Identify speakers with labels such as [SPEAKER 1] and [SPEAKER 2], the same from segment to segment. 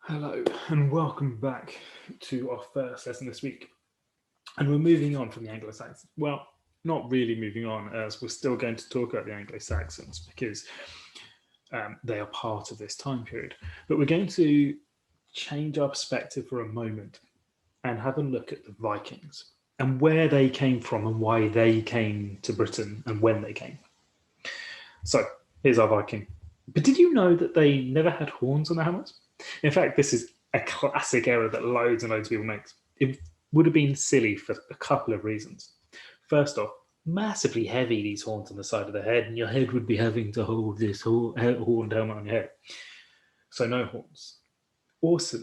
[SPEAKER 1] Hello and welcome back to our first lesson this week. And we're moving on from the Anglo-Saxons. Well, not really moving on, as we're still going to talk about the Anglo-Saxons because they are part of this time period. But we're going to change our perspective for a moment and have a look at the Vikings and where they came from and why they came to Britain and when they came. So here's our Viking. But did you know that they never had horns on their helmets? In fact, this is a classic error that loads and loads of people make. It would have been silly for a couple of reasons. First off, massively heavy, these horns on the side of the head, and your head would be having to hold this horned helmet on your head. So no horns. Also,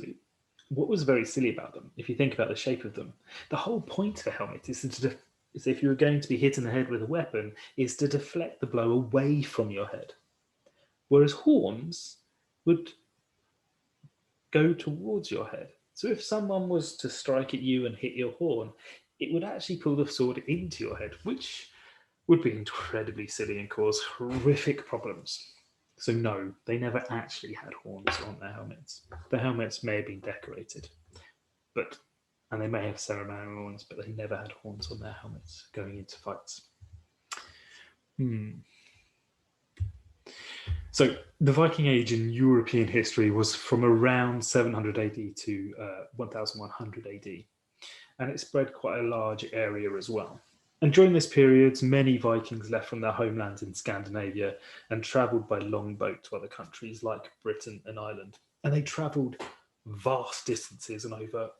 [SPEAKER 1] what was very silly about them, if you think about the shape of them, the whole point of a helmet is if you were going to be hit in the head with a weapon, is to deflect the blow away from your head. Whereas horns would go towards your head. So if someone was to strike at you and hit your horn, it would actually pull the sword into your head, which would be incredibly silly and cause horrific problems. So no, they never actually had horns on their helmets. Their helmets may have been decorated, and they may have ceremonial ones, but they never had horns on their helmets going into fights. So the Viking Age in European history was from around 700 AD to 1100 AD, and it spread quite a large area as well. And during this period, many Vikings left from their homelands in Scandinavia and travelled by longboat to other countries like Britain and Ireland. And they travelled vast distances and over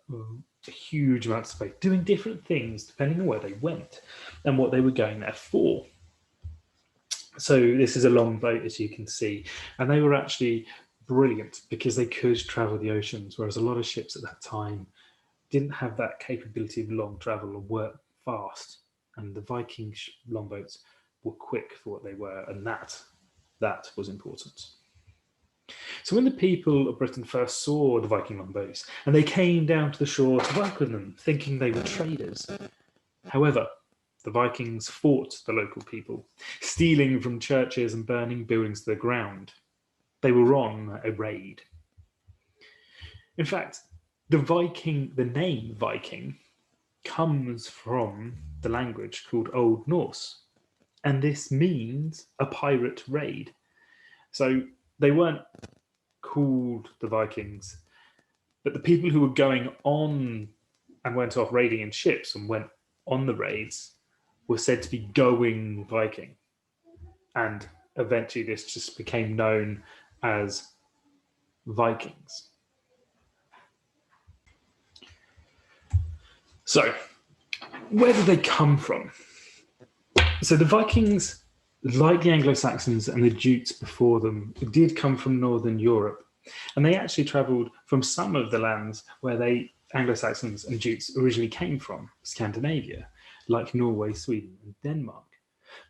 [SPEAKER 1] huge amounts of space, doing different things depending on where they went and what they were going there for. So this is a longboat, as you can see, and they were actually brilliant because they could travel the oceans, whereas a lot of ships at that time didn't have that capability of long travel or work fast. And the Viking longboats were quick for what they were, and that was important. So when the people of Britain first saw the Viking longboats, and they came down to the shore to welcome them, thinking they were traders. However, the Vikings fought the local people, stealing from churches and burning buildings to the ground. They were on a raid. In fact, the name Viking comes from the language called Old Norse, and this means a pirate raid. So they weren't called the Vikings, but the people who were going on and went off raiding in ships and went on the raids were said to be going Viking. And eventually this just became known as Vikings. So, where did they come from? So the Vikings, like the Anglo-Saxons and the Jutes before them, did come from Northern Europe. And they actually travelled from some of the lands where Anglo-Saxons and Jutes originally came from, Scandinavia, like Norway, Sweden, and Denmark.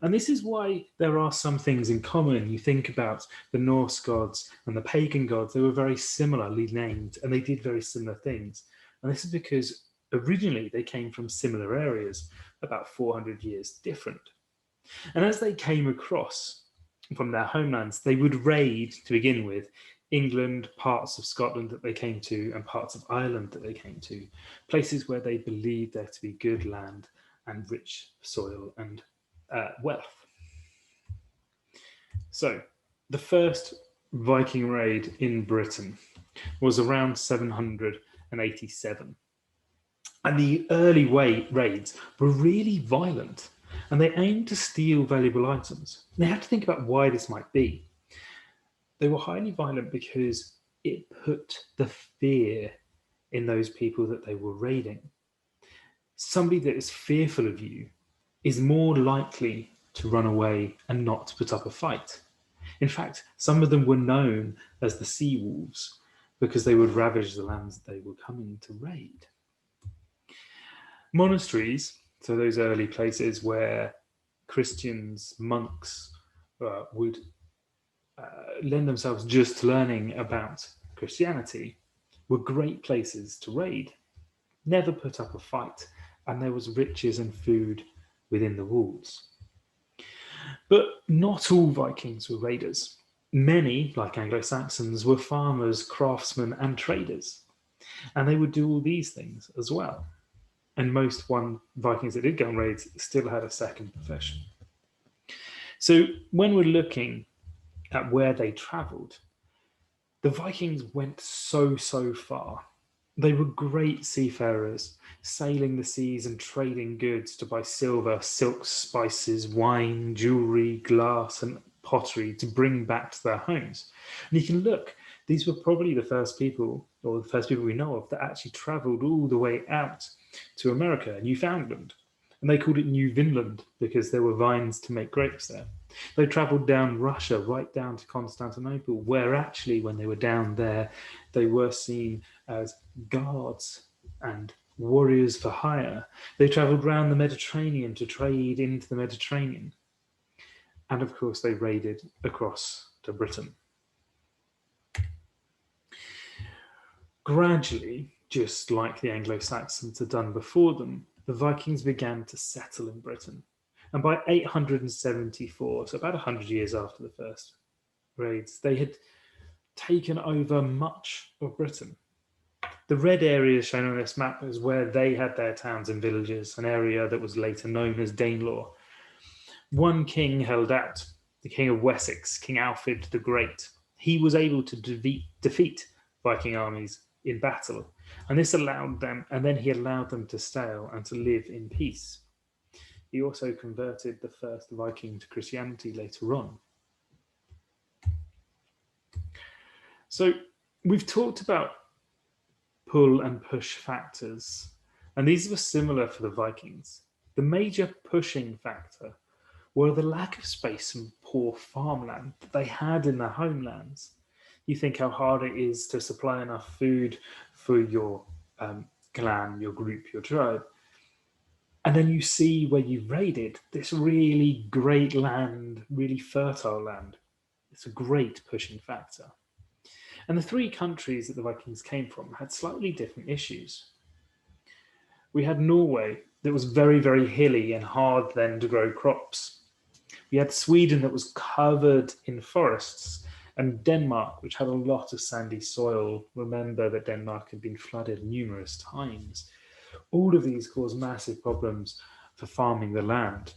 [SPEAKER 1] And this is why there are some things in common. You think about the Norse gods and the pagan gods, they were very similarly named and they did very similar things. And this is because originally they came from similar areas, about 400 years different. And as they came across from their homelands, they would raid, to begin with, England, parts of Scotland that they came to, and parts of Ireland that they came to, places where they believed there to be good land and rich soil and wealth. So, the first Viking raid in Britain was around 787. And the early raids were really violent, and they aimed to steal valuable items. They have to think about why this might be. They were highly violent because it put the fear in those people that they were raiding. Somebody that is fearful of you is more likely to run away and not put up a fight. In fact, some of them were known as the sea wolves because they would ravage the lands that they were coming to raid. Monasteries, so those early places where Christians, monks would lend themselves just to learning about Christianity, were great places to raid. Never put up a fight, and there was riches and food within the walls. But not all Vikings were raiders. Many, like Anglo-Saxons, were farmers, craftsmen, and traders, and they would do all these things as well. And most Vikings that did go on raids still had a second profession. So when we're looking at where they travelled, the Vikings went so far. They were great seafarers, sailing the seas and trading goods to buy silver, silk, spices, wine, jewelry, glass, and pottery to bring back to their homes. And you can look, these were probably the first people, or the first people we know of, that actually travelled all the way out to America, Newfoundland. And they called it New Vinland because there were vines to make grapes there. They travelled down Russia, right down to Constantinople, where actually, when they were down there, they were seen as guards and warriors for hire. They travelled round the Mediterranean to trade into the Mediterranean. And of course, they raided across to Britain. Gradually, just like the Anglo-Saxons had done before them, the Vikings began to settle in Britain. And by 874, so about 100 years after the first raids, they had taken over much of Britain. The red area shown on this map is where they had their towns and villages, an area that was later known as Danelaw. One king held out, the King of Wessex, King Alfred the Great. He was able to defeat Viking armies in battle, and this allowed them, and then he allowed them to sail and to live in peace. He also converted the first Viking to Christianity later on. So we've talked about pull and push factors, and these were similar for the Vikings. The major pushing factor were the lack of space and poor farmland that they had in their homelands. You think how hard it is to supply enough food for your clan, your group, your tribe. And then you see where you've raided this really great land, really fertile land. It's a great pushing factor. And the three countries that the Vikings came from had slightly different issues. We had Norway that was very hilly and hard then to grow crops. We had Sweden that was covered in forests, and Denmark, which had a lot of sandy soil. Remember that Denmark had been flooded numerous times. All of these caused massive problems for farming the land.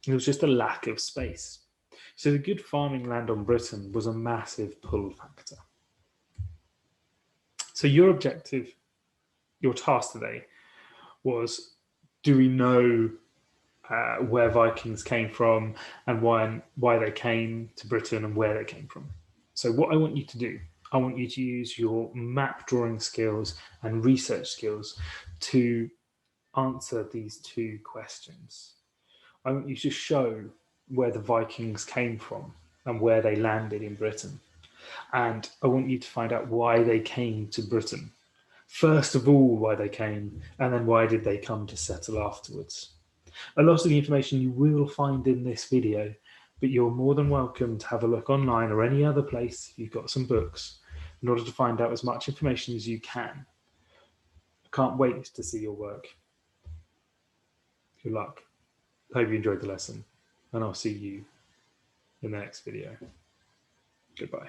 [SPEAKER 1] It was just a lack of space. So the good farming land on Britain was a massive pull factor. So your objective, your task today was, do we know where Vikings came from and why they came to Britain and where they came from? So what I want you to do, I want you to use your map drawing skills and research skills to answer these two questions. I want you to show where the Vikings came from and where they landed in Britain. And I want you to find out why they came to Britain. First of all, why they came, and then why did they come to settle afterwards. A lot of the information you will find in this video, but you're more than welcome to have a look online or any other place if you've got some books in order to find out as much information as you can. I can't wait to see your work. Good luck. Hope you enjoyed the lesson, and I'll see you in the next video. Goodbye.